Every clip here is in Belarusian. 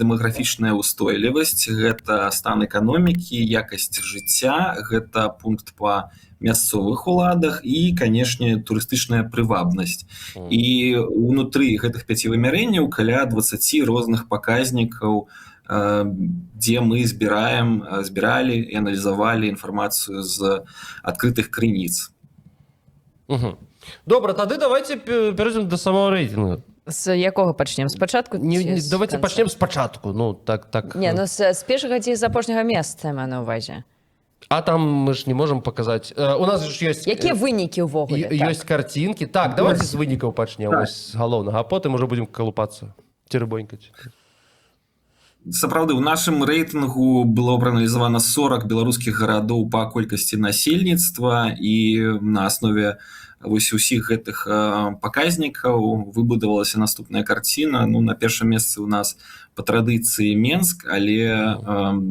дэмаграфічная ўстойлівасць, гэта стан эканомікі, якасць жыцця, гэта пункт па мясцовых уладах і, канешне, турыстычная прывабнасць. І ўнутры гэтых 5 вымярэнняў каля 20 розных паказнікаў, дзе мы збіралі і аналізавалі інфармацыю з адкрытых крыніц. Добра, тады давайте перейдем до самого рэйтынгу. З якога пачнем? Спачатку? Давайте пачнем спачатку. Ну, так. Не, ну з першага ці з апошняга месца, маю на ўвазе. А там мы ж не можем показать. У нас же есть... Якія вынікі ўвогуле? Ёсць картинки. Так, давайте з вынікаў пачнем, з галоўнага, а потым уже будем калупацца, церабонькаць. Сапраўды, у нашым рэйтынгу было прааналізавана 40 беларускіх гарадоў па колькасці насельніцтва, і на аснове вось усіх гэтых паказнікаў выбудавалася наступная карціна. Ну, на першым месцы у нас па традыцыі Менск, але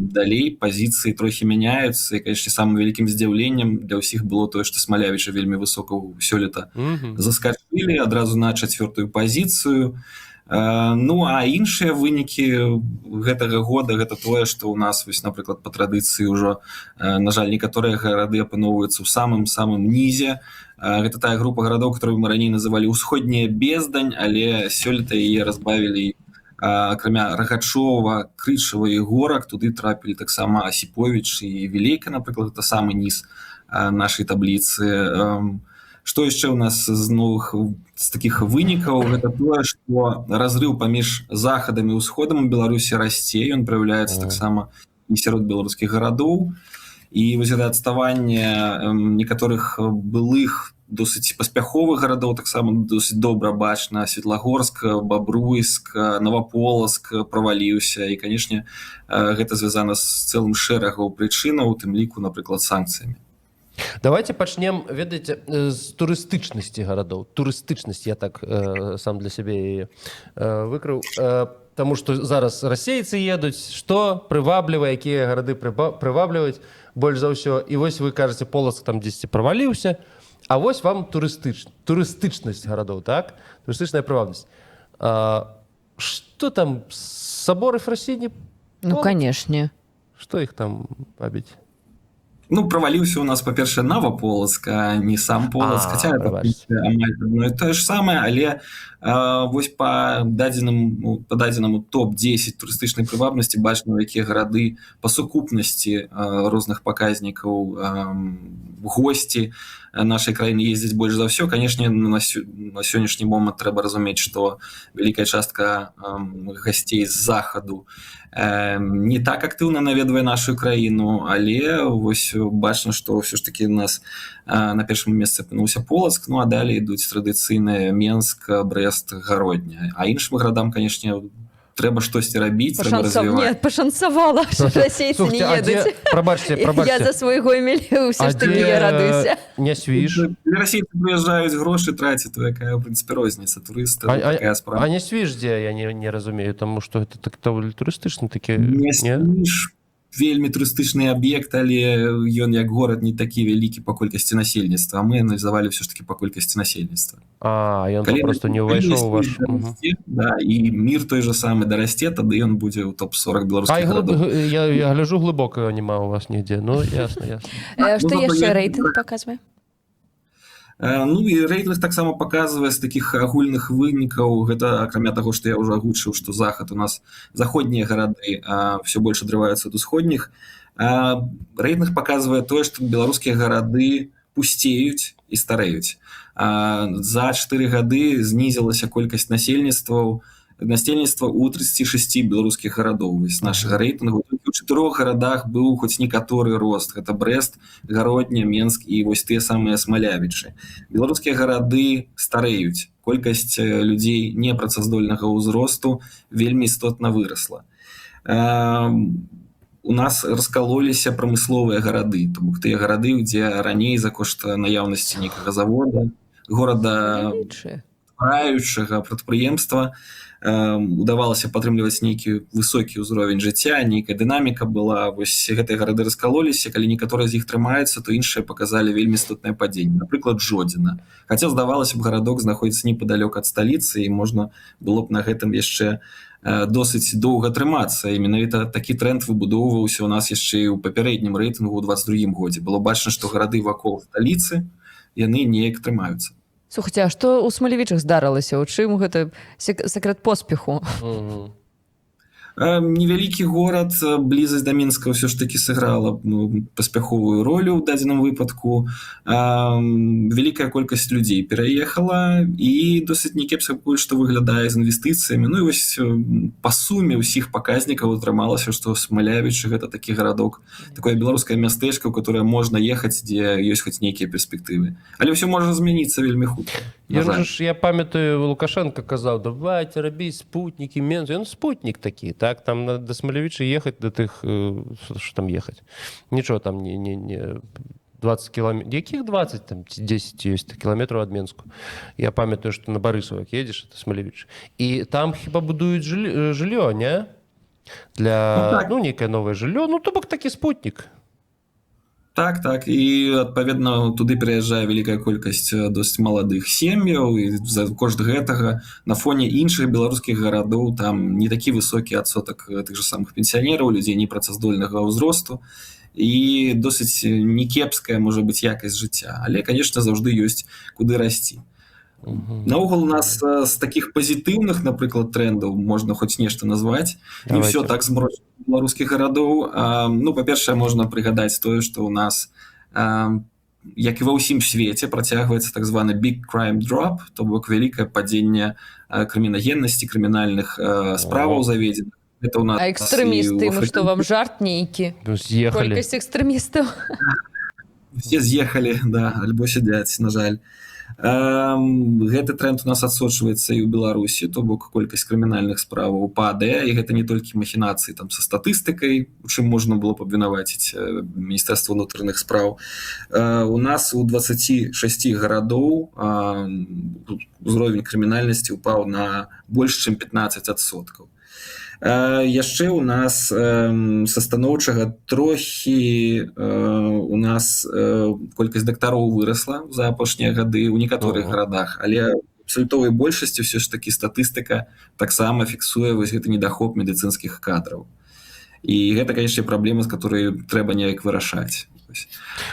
далей пазіцыі трохі мяняюцца. І, канешне, самым вялікім здзіўленнем для ўсіх было тое, што Смалявіча вельмі высока сёлета заскачылі адразу на 4-ю пазіцыю. Ну, а іншыя вынікі гэтага года гэта тое, што ў нас, вось, напрыклад, па традыцыі ўжо, на жаль, некаторыя гарады апыноўваюцца ў самым нізе. Гэта тая група гарадоў, которую мы раней называлі ўсходняя бездань, але сёлета яе разбавілі, акрамя Рагачова, Крычава і Горак, туды трапілі таксама Асіповіч і Вілейка, напрыклад, гэта самы ніз нашай табліцы. Што яшчэ ў нас з такіх вынікаў? Гэта тое, што разрыў паміж захадам і ўсходам у Беларусі расце, ён праяўляецца таксама і сярод беларускіх гарадоў. І вось гэта адставанне некаторых былых досыць паспяховых гарадоў таксама досыць добра бачна. Светлагорск, Бабруйск, Новаполацк праваліўся. І, канешне, гэта звязана з цэлым шэрагам прычынаў, у тым ліку, напрыклад, санкцыямі. Давайте пачнем, ведаеце, з турыстычнасці гарадоў. Турыстычнасць я так сам для сябе выкрыў. Таму што зараз расейцы едуць, што прывабліва, якія гарады прывабліваюць больш за ўсё. І вось вы кажаце, Полацк там дзесьці праваліўся, а вось вам турыстычнасць гарадоў, так? Турыстычная прывабнасць. Што там, сабор Ефрасіні? Ну, канешне. Што іх там пабіць? Ну, праваліўся у нас, па-першае, Новаполацк, а не сам Полацк. Хаця гэта амаль адно і тое ж самае, але вось па дадзенаму топ-10 турыстычнай прывабнасці бачна, якія гарады па сукупнасці розных паказнікаў госці нашай краіны ездзяць больш за ўсё. Канешне, на сённяшні момант трэба разумець, што вялікая частка гасцей з захаду не так актыўна наведвае нашу краіну, але вось бачна, што ўсё ж такі у нас на першым месцы апынуўся Полацк, ну а далей ідуць традыцыйныя Менск, Брэст, Гародня. А іншым гарадам, канешне, трэба штосьці рабіць, трэба развіваць. Нет, пашанцавала, што расейцы не едуць. Прабачце. Я за свой гомель ўсё ж такі радуюся. Не свіж. Расейцы прыязджаюць, грошы трацяць, то якая, ў прынцыпе, розніца турыста, такая справа. А не свіж дзе, я не разумею, таму што гэта так даволі турыстычны такі... Не свіж, вельмі турыстычны аб'ект, але ён як горад не такі вялікі па колькасці насельніцтва, а мы аналізавалі ўсё ж такі па колькасці насельніцтва. Ён просто не ўвайшоў у ваш... Да, і мір той же самы дарасце, тады ён будзе ў топ-40 беларускіх гарадоў. Я гляжу, глыбока няма у вас нігде, ну ясна. Што яшчэ рэйтынг паказвае? Ну і рэйтынг таксама паказвае з такіх агульных вынікаў, гэта акрамя таго, што я ўжо агучыў, што захад у нас заходнія гарады ўсё больш адрываюцца ад усходніх. Рэйтынг паказвае тое, што беларускія гарады пусцеюць і старэюць. За 4 гады знізілася колькасць насельніцтва ў 36 беларускіх гарадоў. З нашага рэйтынгу у 4 гарадах быў хоць некаторы рост. Гэта Брэст, Гародня, Менск і вось тыя самыя Смалявічы. Беларускія гарады старэюць. Колькасць людзей непрацаздольнага ўзросту вельмі істотна вырасла. У нас раскалоліся прамысловыя гарады, тому тыя гарады, дзе раней за кошт наяўнасці нейкага завода, горада праючага прадпрыемства удавалася падтрымліваць нейкі высокі ўзровень жыцця, нейкая дынаміка была. Вось гэтыя гарады раскалоліся, калі некаторыя з іх трымаюцца, то іншыя паказалі вельмі істотнае падзенне. Напрыклад, Жодзіна. Хаця здавалася б, гарадок знаходзіцца непадалёк ад сталіцы, і можна было б на гэтым яшчэ досыць доўга трымацца. І менавіта такі тренд выбудоўваўся у нас яшчэ і ў папярэднім рэйтынгу ў 22-м годзе. Было бачна, што гарады вакол сталіцы, яны неяк трымаюцца. Слухайце, а што ў Смалевічах здарылася? У чым гэта секрэт поспеху? Невялікі горад, блізасць да Мінска ўсё ж такі сыграла паспяховую ролю ў дадзеным выпадку. Вялікая колькасць людзей пераехала і досыць некепска пакуль што выглядае з інвестыцыямі. Ну і вось па суме ўсіх паказнікаў атрымалася, што Смалявічы гэта такі гарадок, такое беларускае мястэчка, у которое можна ехаць, дзе ёсць хоць нейкія перспектывы. Але ўсё можа змяніцца вельмі хутка. Я памятаю, Лукашенко казаў, давайте рабіць спутнікі, Ён спутнік такі, так? Там до Смалевіча ехаць, до тых, што там ехаць. Нічого там не 20 кілометрів. Якіх 20? Там 10 ёсць кілометраў ад Менску. Я памятаю, што на Барысавак едзеш, это Смалевіч. І там хіба будуюць жыллё, не? Для, нейкае новае жыллё. Ну, то бок такі спутнік. Так. І, адпаведна, туды прыязджае вялікая колькасць досыць маладых сем'яў, і за кошт гэтага на фоне іншых беларускіх гарадоў там не такі высокі адсотак тых же самых пенсіянераў, людзей непрацаздольнага ўзросту, і досыць некепская, можа быць, якасць жыцця. Але, канешне, заўжды ёсць куды расці. Наогул у нас з такіх пазітыўных, напрыклад, трендаў можна хоць нешта назваць. Не ўсё так змрочна беларускіх гарадоў. Ну, па-першае, можна прыгадаць тое, што ў нас, як і ва ўсім свеце, працягваецца так званы big crime drop, то бок вялікае падзенне крымінагеннасці, крымінальных справаў заведзеных. Это у нас а экстрэмісты, ну што, вам жарт нейкі? З'ехалі. Колькасць экстрэмістаў. Все з'ехалі, да, альбо сядзяць, на жаль. Гэты тренд у нас адсочваецца і ў Беларусі, то бок колькасць крымінальных справаў падае, і гэта не толькі махінацыі там са статыстыкай, у чым можна было б абвінаваціць Міністэрства ўнутраных спраў. У нас у 26 гарадоў узровень крымінальнасці ўпаў на больш чым 15%. Яшчэ у нас са станоўчага трохі у нас колькасць дактароў вырасла за апошнія гады ў некаторых гарадах, але абсалютовай большасці ўсё ж такі статыстыка таксама фіксуе вось гэты недахоп медыцынскіх кадраў. І гэта, канешне, праблема, з которой трэба неяк вырашаць.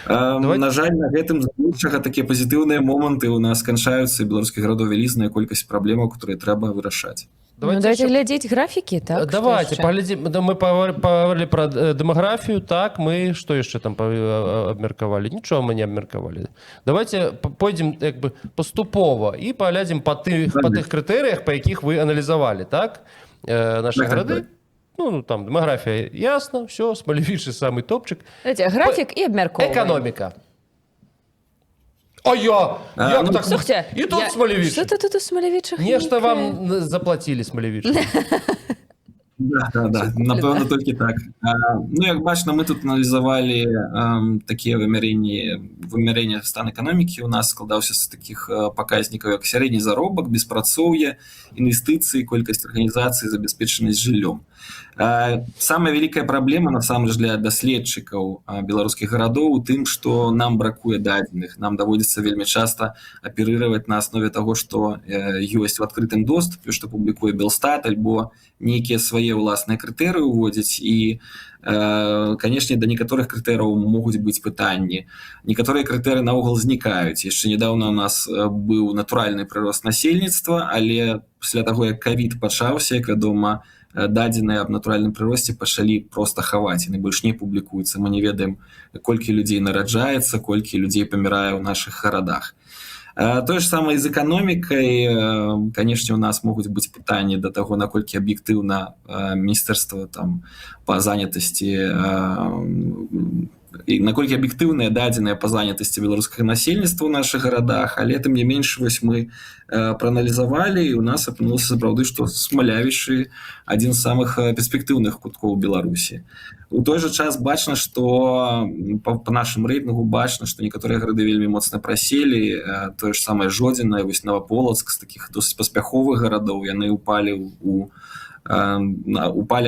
На жаль, на гэтым заключага такія пазітыўныя моманты у нас канчаюцца, і беларускіх гарадоў вялізная колькасць праблемаў, которые трэба вырашаць. Давайте глядзець графікі, так? Давайте, паглядзім. Мы паговорили про дэмаграфію, так, мы што яшчэ там абмеркавалі? Нічого мы не абмеркавалі. Давайте пойдзем як бы паступова і паглядзім па тых крытэрыях, па якіх вы аналізавалі, так? Нашы гарады. Ну, там дэмаграфія ясна, все, Смалевічы самый топчык. Графік і абмяркоўваем. Эканоміка. Як так? Слухайте, і тут Смалевічы. Що тут у Смалевічах? Нешта вам заплатілі Смалевічы. Да, напэўна, толькі так. Ну, як бачна, мы тут аналізавалі такія вымярэнні стан эканомікі. У нас складаўся з такіх паказнікаў, як сярэдні заробак, беспрацоўе, інвестыцыі, колькасць арганізацый, забяспечанасць жыллём. Самая вялікая праблема, насамрэч, для даследчыкаў беларускіх гарадоў у тым, што нам бракуе дадзеных. Нам даводзіцца вельмі часта аперировать на аснове таго, што ёсць у адкрытым доступе, што публікуе Белстат, альбо нейкія свае ўласныя крытэрыі ўводзяць, і, канешне, да некаторых крытэрыяў могуць быць пытанні. Некаторыя крытэрыі наогул знікаюць. Яшчэ нядаўна у нас быў натуральны прырост насельніцтва, але пасля таго, як ковід пачаўся, як вядома, дадзеныя аб натуральным прыросце пачалі проста хаваць, яны больш не публікуюцца. Мы не ведаем, колькі людзей нараджаецца, колькі людзей памірае ў нашых гарадах. Тое ж самае з эканомікай. Канешне, у нас могуць быць пытанні да таго, наколькі аб'ектыўна міністэрства там па занятасці і наколькі аб'ектыўныя дадзеныя па занятасці беларускага насельніцтва ў нашых гарадах, але тым не менш вось мы прааналізавалі, і у нас апынулася сапраўды, што Смалявічы адзін з самых перспектыўных куткоў Беларусі. У той жа час бачна, што па нашым рэйтынгу бачна, што некаторыя гарады вельмі моцна праселі. Тое ж самае Жодзіна, вось Новаполацк, з такіх досыць паспяховых гарадоў, яны ўпалі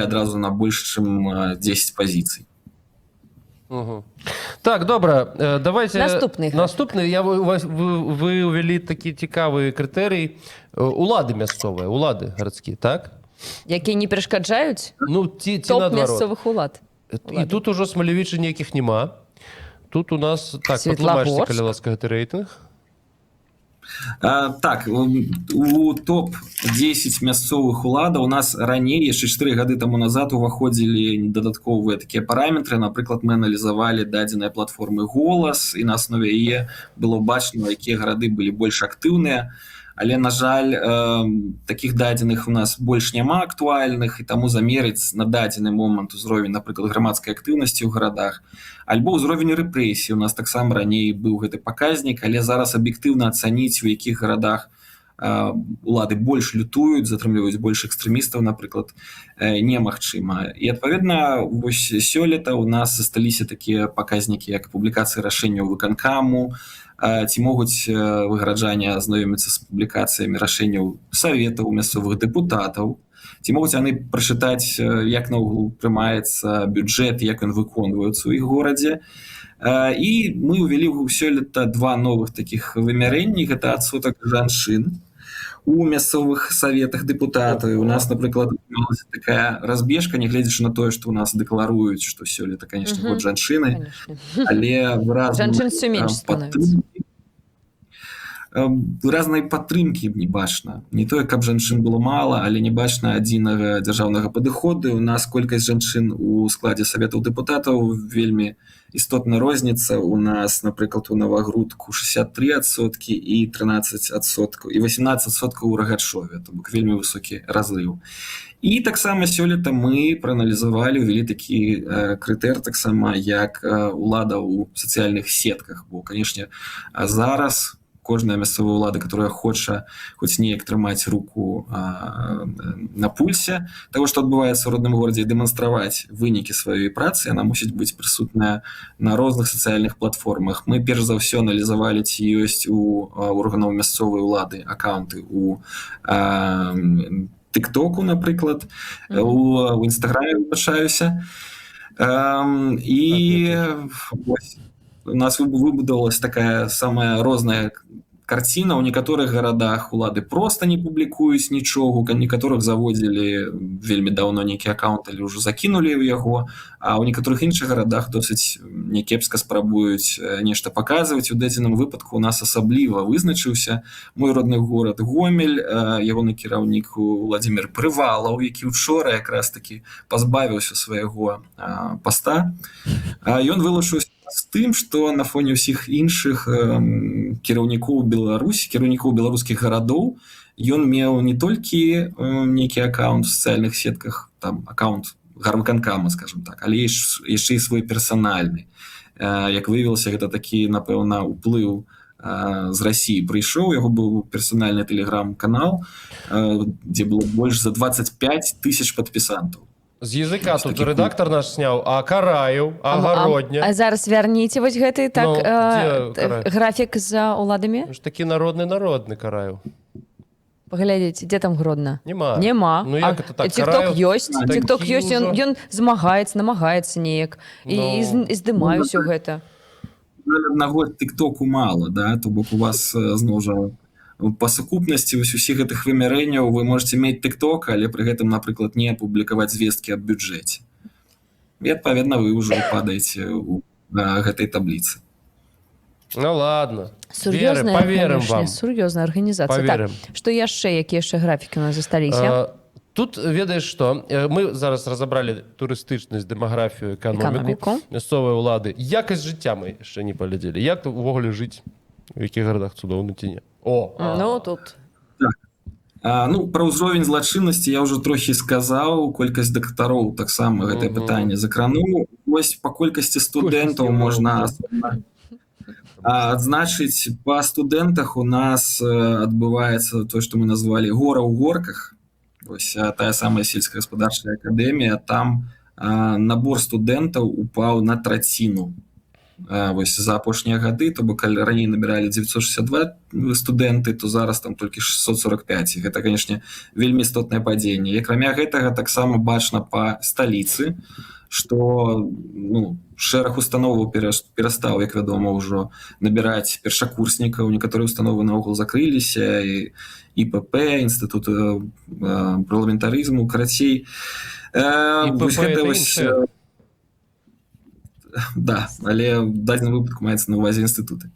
адразу на больш чым 10 пазіцый. Так, добра, давайте наступны. Вы увялі такі цікавы крытэрый улады мясцовыя, улады гарадскія, так? Якія не перашкаджаюць Ну, ці топ наадварот. мясцовых улад. І тут ужо Смалевіча ніякіх няма. Тут у нас, так, Светлогорск? патлумачце, калі ласка, гэты рэйтынг. Так, у топ-10 мясцовых уладаў у нас раней, яшчэ 4 гады таму назад уваходзілі дадатковыя такія параметры. Напрыклад, мы аналізавалі дадзеныя платформы «Голас», і на аснове яе было бачна, якія гарады былі больш актыўныя. Але, на жаль, такіх дадзеных у нас больш няма актуальных, і таму замерыць на дадзены момант узровень, напрыклад, грамадскай актыўнасці ў гарадах, альбо ўзровень рэпрэсій. У нас таксама раней быў гэты паказнік, але зараз аб'ектыўна ацаніць, у якіх гарадах улады больш лютуюць, затрымліваюць больш экстрэмістаў, напрыклад, немагчыма. І, адпаведна, вось сёлета у нас засталіся такія паказнікі, як публікацыі рашэнняў выканкаму, ці могуць выграджане азнаёміцца з публікацыямі рашэнняў саветаў мясцовых дэпутатаў, ці могуць яны прачытаць, як наогул прымаецца бюджэт, як ён выконваецца ў іх горадзе. І мы ўвялі сёлета 2 новых такіх вымярэнні. Гэта адсотак жанчын у мясцовых саветах дэпутатаў. У нас, напрыклад, такая разбежка, нягледзячы на тое, што ў нас дэкларуюць, што сёлета, канешне, год жанчыны, але Жанчын ўсё менш становіцца. Выразнай падтрымкі не бачна. Не тое, каб жанчын было мала, але не бачна адзінага дзяржаўнага падыходу. У нас колькасць жанчын у складзе саветаў дэпутатаў вельмі істотна розніца. У нас, напрыклад, у Навагрудку 63% і 13% і 18% у Рагачове, то бок вельмі высокі разлыў. І таксама сёлета мы прааналізавалі, увялі такі крытэр таксама, як улада ў сацыяльных сетках, бо, канешне, зараз кожная мясцовая ўлада, которая хоча хоць неяк трымаць руку на пульсе того, што адбываецца ў родным горадзе, і дэманстраваць вынікі сваёй працы, яна мусіць быць прысутная на розных сацыяльных платформах. Мы перш за ўсё аналізавалі, ці ёсць у органаў мясцовай улады акаунты у тиктоку, напрыклад, у інстаграме пачаюся. І у нас выбудовалась такая самая розная карціна. У некаторых гарадах улады просто не публікуюць нічога, у некаторых заводзілі вельмі даўно нейкі аккаунт, але ўжо закінулі ў яго, а ў некаторых іншых гарадах досыць някепска спрабуюць нешта паказваць. У дадзеным выпадку у нас асабліва вызначыўся мой родны горад Гомель, ягоны кіраўнік Владзімир Прывалаў, які учора якраз такі пазбавіўся свайго паста. Ён вылучыўся з тым, што на фоне ўсіх іншых кіраўнікоў Беларусі, кіраўнікоў беларускіх гарадоў, ён меў не толькі нейкі аккаунт в сацыяльных сетках, там аккаунт гарвыканкама, скажем так, але яшчэ і свой персанальны. Як выявілася, гэта такі, напэўна, уплыў з Расіі прыйшоў. Яго быў персанальны тэлеграм-канал, дзе было больш за 25 000 падпісантаў. З языка тут рэдактар наш сняў, а караю, агародня. А зараз вярніце вось гэты графік за уладамі? Такі народны караю. Паглядзіце, дзе там Гродна? Няма. Ну як это так? TikTok ёсць, TikTok ёсць, ён змагаецца, намагаецца неяк, і здымаю ўсё гэта. Аднаго TikToku мала, да? То бок у вас, зноў жа, па сукупнасці усіх гэтых вымярэнняў вы можете мець TikTok, але пры гэтым, напрыклад, не апублікаваць звесткі аб бюджэце. І, адпаведна, вы ўжо падаеце ў гэтай табліцы. Ну ладно, поверым вам. Сур'ёзная арганізацыя. Так, што яшчэ, якія яшчэ графікі у нас засталіся? Тут ведаеш што, мы зараз разабралі турыстычнасць, дэмаграфію, эканоміку мясцовай улады. Якасць жыцця мы яшчэ не паглядзелі. Як увогуле жыць у якіх гарадах цудоўна ці не? Ну, тут. Ну, пра ўзровень злачыннасці я ўжо трохі сказаў, колькасць дактароў таксама гэтае пытанне закрануў. Вось па колькасці студэнтаў можна адзначыць, па студэнтах у нас адбываецца тое, што мы назвалі гора ў горках. Вось тая самая сельскагаспадарчая акадэмія, там набор студэнтаў упаў на траціну. Вось за апошнія гады, то бок калі раней набіралі 962 студэнты, то зараз там толькі 645. Гэта, канешне, вельмі істотнае падзенне. І акрамя гэтага таксама бачна па сталіцы. што шэраг установаў перастаў, як вядома, ўжо набіраць першакурснікаў, некаторыя установы наогул закрыліся, і ІПП, інстытут парламентарызму, карацей. ІПП это іншае? Да, але в дадзеным выпадку маецца на ўвазе інстытуты.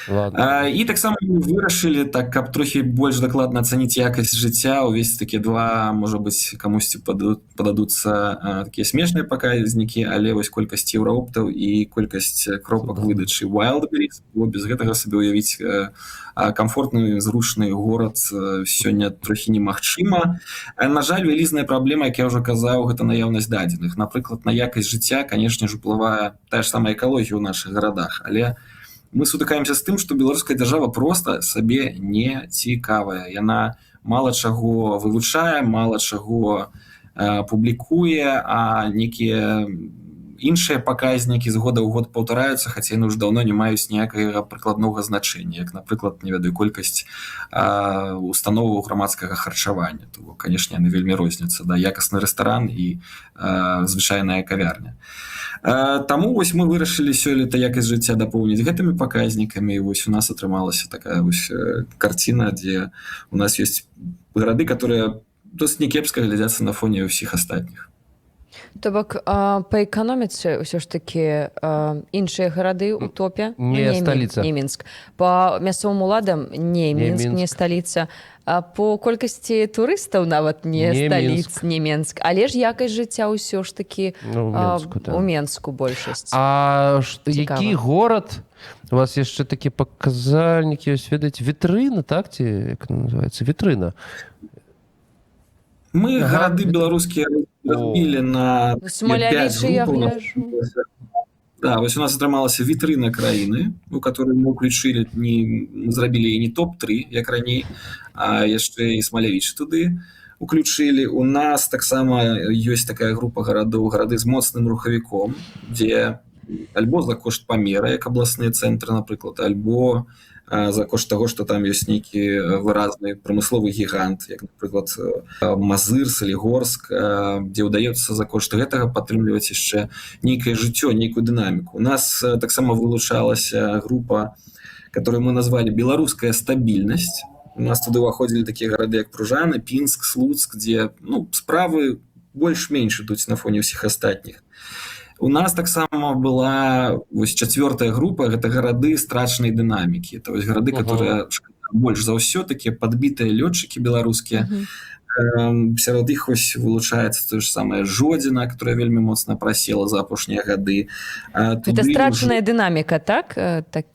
І таксама мы вырашылі, так, каб трохі больш дакладна ацаніць якасць жыцця, увесь такія два, можа быць, камусьці пададуцца такія смешныя паказнікі, але вось колькасць еўраоптаў і колькасць кропак выдачы Wildberries, бо без гэтага сабе ўявіць камфортны, зручны горад сёння трохі немагчыма. На жаль, вялізная праблема, як я ўжо казаў, гэта наяўнасць дадзеных. Напрыклад, на якасць жыцця, канешне ж, уплывае тая ж самая экалогія ў нашых гарадах, але мы сутыкаемся з тым, што беларуская дзяржава проста сабе не цікавая. Яна мала чаго вывучае, мала чаго публікуе, а нейкія іншыя паказнікі з года ў год паўтараюцца, хаця яны ўжо даўно не маюць ніякага прыкладнога значэння, як, напрыклад, не ведаю, колькасць установаў грамадскага харчавання. То, канешне, яны вельмі розняцца, да, якасны рэстаран і звычайная кавярня. Таму вось мы вырашылі сёлета якасць жыцця дапоўніць гэтымі паказнікамі, і вось у нас атрымалася такая вось карціна, дзе у нас ёсць гарады, которые досыць някепска глядзяцца на фоне ўсіх астатніх. То бок, па эканоміцы ўсё ж такі іншыя гарады ў топе? Не сталіца. Не Мінск. Па мясцовым уладам не Мінск, не сталіца. По колькасці турыстаў нават не сталіца, не Мінск. Але ж якасць жыцця ўсё ж такі у Мінску большасць. А які горад? У вас яшчэ такі паказальнікі ёсць, ведаеце, вітрына, так? Ці як называецца? Вітрына. Мы гарады беларускія разбілі на 5 групаў. Да, вось у нас атрымалася вітрына краіны, у которой мы уключылі, мы зрабілі і не топ-3, як раней, а яшчэ і Смалявіч туды уключылі. У нас таксама ёсць такая група гарадоў, гарады з моцным рухавіком, дзе альбо за кошт памера, як абласныя цэнтры, напрыклад, альбо за кошт таго, што там ёсць нейкі выразны прамысловы гігант, як, напрыклад, Мазыр, Салігорск, дзе ўдаецца за кошт гэтага падтрымліваць яшчэ нейкае жыццё, нейкую дынаміку. У нас таксама вылучалася група, которую мы назвалі «Беларуская стабільнасць». У нас туды ўваходзілі такія гарады, як Пружаны, Пінск, Слуцк, дзе справы больш-менш ідуць на фоне ўсіх астатніх. У нас таксама была вось 4-я група, гэта гарады страчнай дынамікі. Это вось гарады, которые больш за ўсё такія падбітыя лётчыкі беларускія. Сярод іх вось вылучаецца тое ж самае Жодзіна, которая вельмі моцна прасела за апошнія гады. Гэта страчаная дынаміка, так? Так.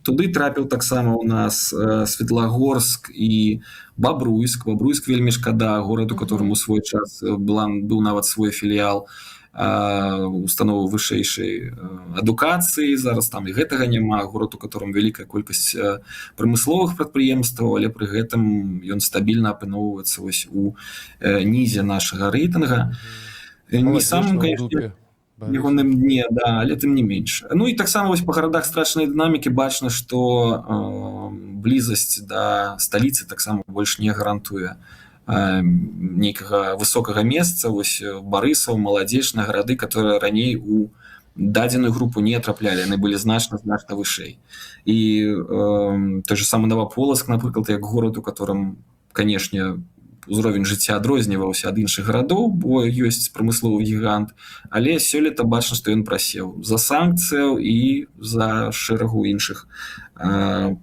Туды трапіў таксама у нас Светлагорск і Бабруйск. Бабруйск вельмі шкада, горад, у которым у свой час быў нават свой філіял установы вышэйшай адукацыі. Зараз там і гэтага няма. Горад, у которым вялікая колькасць прамысловых прадпрыемстваў, але пры гэтым ён стабільна апыноўваецца вось у нізе нашага рэйтынга. Не самым, конечно, ягоным дне, да, але тым не менш. Ну і таксама вось па гарадах страчнай дынамікі бачна, што блізасць да сталіцы таксама больш не гарантуе нейкага высокага месца. Вось Барысаў, Маладзеж, гарады, которые раней у дадзеную групу не траплялі, яны былі значна вышэй. І той же самы Новаполацк, напрыклад, як горад, у которым, канешне, узровень жыцця адрозніваўся ад іншых гарадоў, бо ёсць прамысловы гігант, але сёлета бачна, што ён прасеў з-за санкцыяў і за шэрагу іншых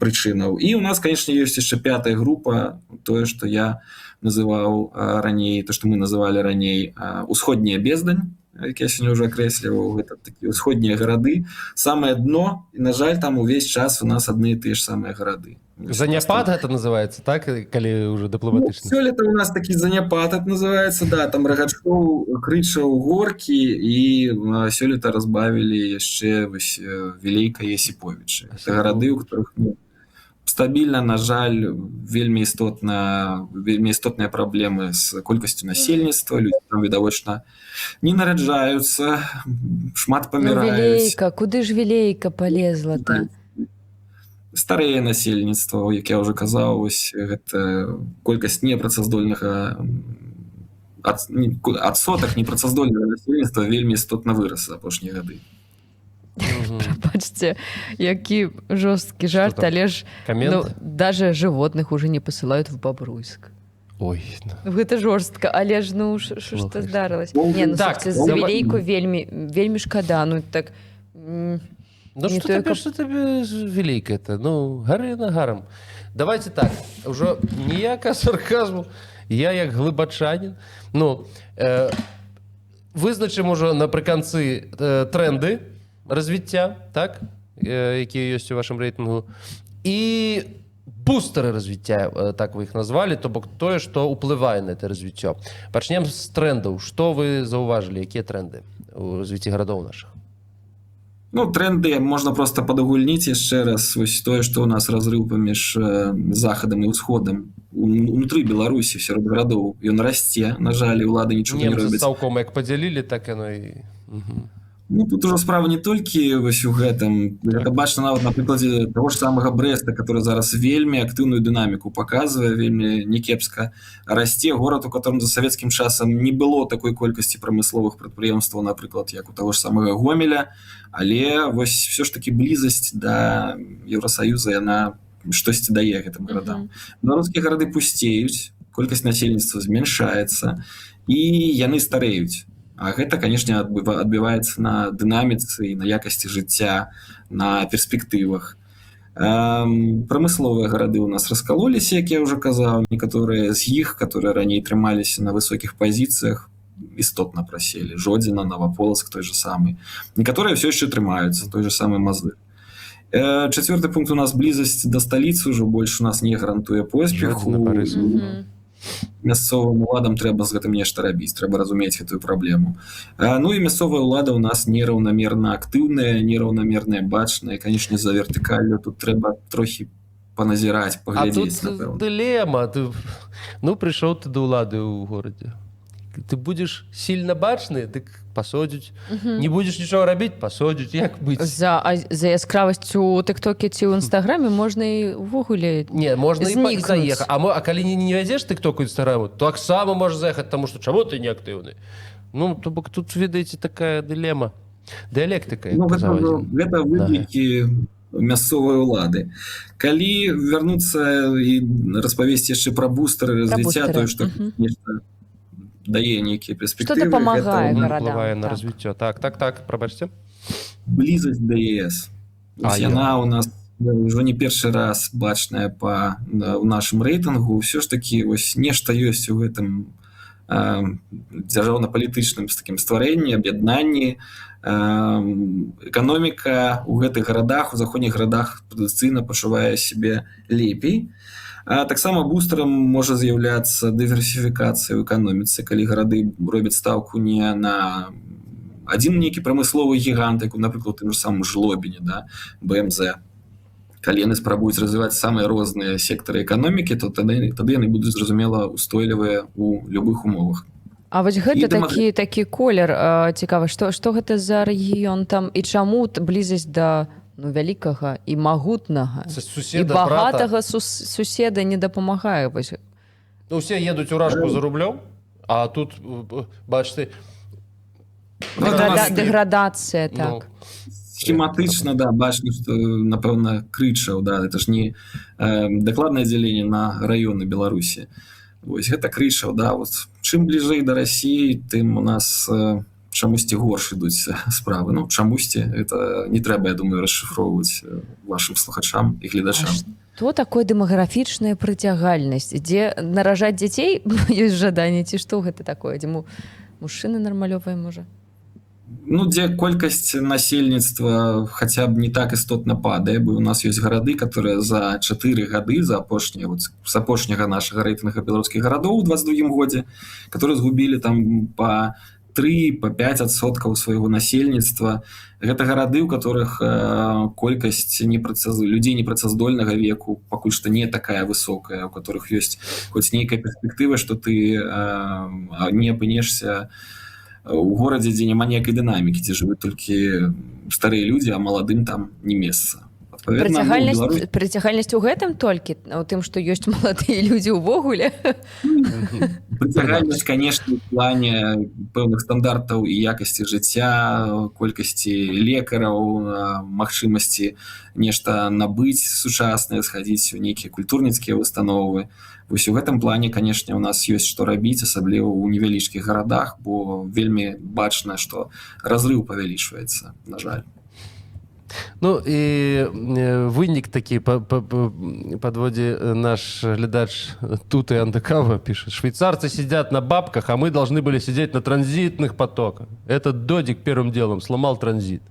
прычынаў. І у нас, канешне, ёсць яшчэ 5-я група, тое, што я называў раней, то, што мы называлі раней усходняя бездань, як я сёння ўжо акрэсліваў, гэта такія усходнія гарады, самае дно, і, на жаль, там увесь час у нас адны і тыя ж самыя гарады. Заняпад гэта называецца, так, калі ўжо дыпламатычна? Сёлета у нас такі заняпад это называецца, да, там Рагачоў, Крычаў, Горкі, і сёлета разбавілі яшчэ вось Вілейка і Есіповічы. Это гарады, у которых стабільна, на жаль, вельмі істотныя праблемы з колькасцю насельніцтва, людзі там відавочна не нараджаюцца, шмат паміраюць. Вілейка, куды ж Вілейка палезла-то? Старэе насельніцтва, як я ўжо казаў, вось гэта колькасць непрацаздольнага адсотак непрацаздольнага насельніцтва вельмі істотна вырас за апошнія гады. Прабачце, які жорсткі жарт, але ж даже животных уже не посылают в Бобруйск. Ой, гэта жорстка, але ж што здарылася? Не, так, за Вілейку вельмі шкада, так. Што табе Вілейка-то? Гары нагарам. Давайте так, ўжо ніякага сарказму, я як глыбачанін. Вызначым ужо напрыканцы тренды развіцця, так, якія ёсць у вашым рэйтынгу, і бустары развіцця, так вы іх назвалі, то бок тое, што ўплывае на это развіццё. Пачнем з трендаў. Што вы заўважылі, якія тренды ў развіцці гарадоў нашых? Тренды можна проста падагульніць яшчэ раз. Вось тое, што ў нас разрыў паміж захадам і ўсходам унутры Беларусі сярод гарадоў, ён расце, на жаль, улады нічога не робяць. Немцы цалком як падзялілі, так яно і... Тут ужо справа не толькі вось у гэтым. Гэта бачна нават на прыкладзе таго ж самага Брэста, который зараз вельмі актыўную дынаміку паказвае, вельмі някепска расце. Горад, у которым за савецкім часам не было такой колькасці прамысловых прадпрыемстваў, напрыклад, як у таго ж самага Гомеля, але вось все ж таки блізасць да Еўрасаюза, яна штосьці дае гэтым гарадам. Беларускія гарады пусцеюць, колькасць насельніцтва змяншаецца, і яны стареюць. А гэта, канешне, адбіваецца на дынаміцы і на якасці жыцця, на перспектывах. Прамысловыя гарады ў нас раскалоліся, як я ўжо казаў, некаторыя з іх, которые раней трымаліся на высокіх пазіцыях, істотна праселі. Жодзіна, Новаполацк той же самы. Некаторыя все яшчэ трымаюцца, той же самы Мазыр. Чацвёрты пункт у нас блізасць да сталіцы, ўжо больш у нас не гарантуе поспеху. Мясцовым уладам трэба з гэтым нешта рабіць, трэба разумець гэтую праблему. І мясцовая ўлада ў нас нераўнамерна актыўная, нераўнамерная бачная, канешне, за вертыкаллю тут трэба трохі паназіраць, паглядзець, напэўна. А тут дылема. Прыйшоў ты да ўлады ў горадзе. Ты будзеш сильна бачны, дык пасодзіць. Не будзеш нічога рабіць, пасодзіць. Як быць? За яскравасць у тыктоке ці ў інстаграме можна і ўвогуле не, можна і заехаць. А калі не вядзеш тыктоку інстаграму, то таксама можаш заехаць, таму што чаму ты не актыўны? То бок тут, ведаеце, такая дылема. Дыялектыка. Гэта вынікі мясцовай улады. Калі вярнуцца і распавесці яшчэ пра бустары развіцця, тое, што нешта дае нейкія перспектывы. Што дапамагае гарадам. Уплывае на развіццё. Так, прабачце. Блізасць да ЕС. Яна у нас ўжо не першы раз бачная ў нашым рэйтынгу. Ўсё ж такі нешта ёсць у гэтым дзяржаўна-палітычным такім стварэнні, аб'яднанні. Эканоміка ў гэтых гарадах, у заходніх гарадах традыцыйна пачувае сябе лепей. Таксама бустарам можа з'яўляцца дыверсіфікацыя ў эканоміцы, калі гарады робяць стаўку не на адзін нейкі прамысловы гігант, як, напрыклад, у тым же самым Жлобіне, БМЗ. Калі яны спрабуюць развіваць самыя розныя сектары эканомікі, то тады яны будуць, зразумела, устойлівыя ў любых умовах. А вось гэта такі колер цікавы. Што гэта за рэгіён там і чаму блізасць да вялікага і магутнага і багатага суседа не дапамагае? Усе едуць у Ражку за рублём, а тут, бачыце, дэградацыя, так. Схематычна, бачна, што, напэўна, Крычаў, это ж не дакладнае дзяленне на раёны Беларусі. Вось гэта Крычаў, чым бліжэй да Расіі, тым у нас чамусьці горш ідуць справы. Чамусьці, это не трэба, я думаю, расшыфроўваць вашым слухачам і гледачам. Што такое дэмаграфічная прыцягальнасць? Дзе наражаць дзяцей ёсць жаданне, ці што гэта такое? Дзе мужчыны нармалёвыя, можа? Дзе колькасць насельніцтва хаця б не так істотна падае, бо у нас ёсць гарады, которые за 4 гады, з апошняга нашага рэйтынга беларускіх гарадоў у 22 годзе, которые згубілі там па 3-5% свайго насельніцтва. Гэта гарады, у которых колькасць людзей непрацаздольнага веку пакуль што не такая высокая, у которых ёсць хоць нейкая перспектыва, што ты не апынешся у горадзе, дзе няма ніякай дынамікі, дзе жывуць толькі старыя людзі, а маладым там не месца. Прыцягальнасць у гэтым толькі у тым, што ёсць маладыя людзі ўвогуле. Прыцягальнасць, конечно, у плане пэўных стандартаў і якасці жыцця, колькасці лекараў, магчымасці нешта набыць сучаснае, схадзіць у нейкія культурніцкія установы. Вось у гэтым плане, канешне, у нас ёсць што рабіць, асабліва ў невялічкіх гарадах, бо вельмі бачна, што разрыў павялічваецца, на жаль. Ну і вынік такі подводзе наш глядач тут и Андекава пишет: швейцарцы сидят на бабках, а мы должны были сидеть на транзитных потоках. Этот Додик первым делом сломал транзит.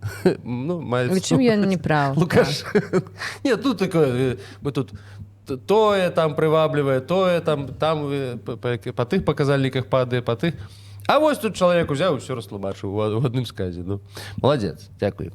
Ну, чым я не прав? Лукаш. Нет, тут такое, мы тут тое там прываблівае, тое там па тых паказальніках падае, па тых. А вось тут чалавек узяў і ўсё растлумачыў у адным сказе. Ну, молодец, дзякуй.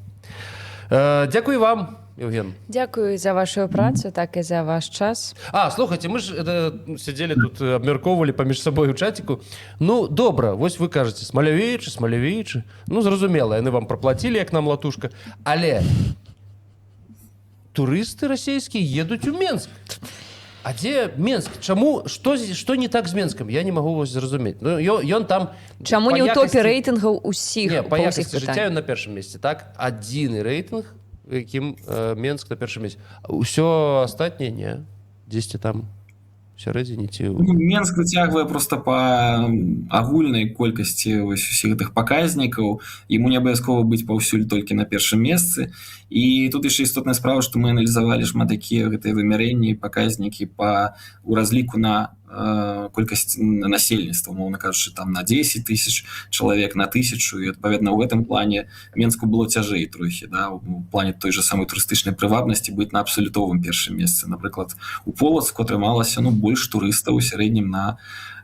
Дякую вам, Евген. Дякую за вашу працу, так і за ваш час. Слухайте, мы ж сидели тут, абмяркоўвалі паміж сабой у чатику. Ну, добра, вось вы кажаце, Смалявічы. Ну, зразумела, яны вам праплацілі, як нам латушка. Але турысты расійскія едуць у Менск. А дзе Менск? Чаму? Што не так з Менскам? Я не магу вас зразумець. Ну, ён там... Чаму не ў топе рэйтынгаў усіх? Не, па якасці жыцця ён на першым месцы, так? Адзіны рэйтынг, якім Менск на першым месцы. Усё астатняе не. Дзесьці там сярэдзіне ці... Менск выцягвае проста па агульнай колькасці усіх гэтых паказнікаў. Яму не абавязкова быць паўсюль толькі на першым месцы. І тут яшчэ істотная справа, што мы аналізавалі шмат такія гэтыя вымярэнні, паказнікі у разліку на колькасць насельніцтва, умоўна кажучы, там на 10 тысяч чалавек, на 1000, і адпаведна ў гэтым плане Менску было цяжэй трохі, да, у плане той же самой турыстычнай прывабнасці быць на абсалютовым першым месцы. Напрыклад, у Полацку атрымалася больш турыстаў у сярэднім на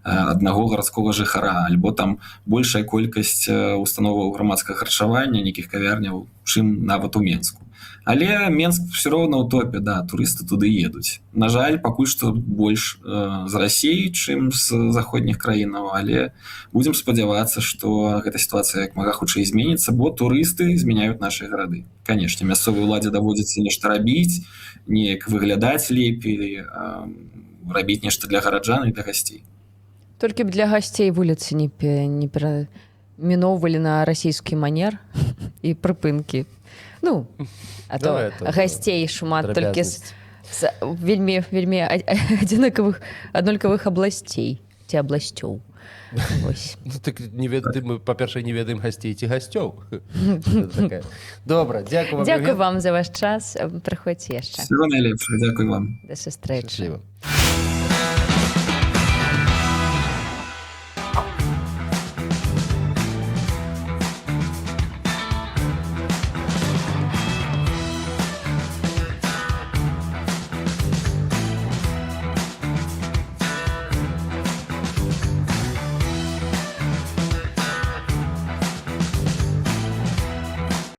аднаго гарадскога жыхара, альбо там большая колькасць установаў грамадскага харчавання, нейкіх кавярняў, чым нават у Менску. Але Менск все роўна ў топе, да, турысты туды едуць. На жаль, пакуль што больш з Расіі, чым з заходніх краінаў, але будзем спадзявацца, што гэта сітуацыя як мага хутчэй зменіцца, бо турысты змяняюць нашы гарады. Канешне, мясцовай уладзе даводзіцца нешта рабіць, неяк выглядаць лепей, рабіць нешта для гараджан і для гасцей. Толькі б для гасцей вуліцы не пераміноўвалі на расійскі манер і прыпынкі. Ну, а то гасцей шмат толькі з вельмі аднолькавых абласцей ці абласцёў. Ну, так мы, па-першае, не ведаем гасцей ці гасцёў. Добра, дзякую вам. Дзякую вам за ваш час. Прыходзьце яшчэ. Всего найлепшага, дзякуй вам. Да сустрэчы. Шчасліва.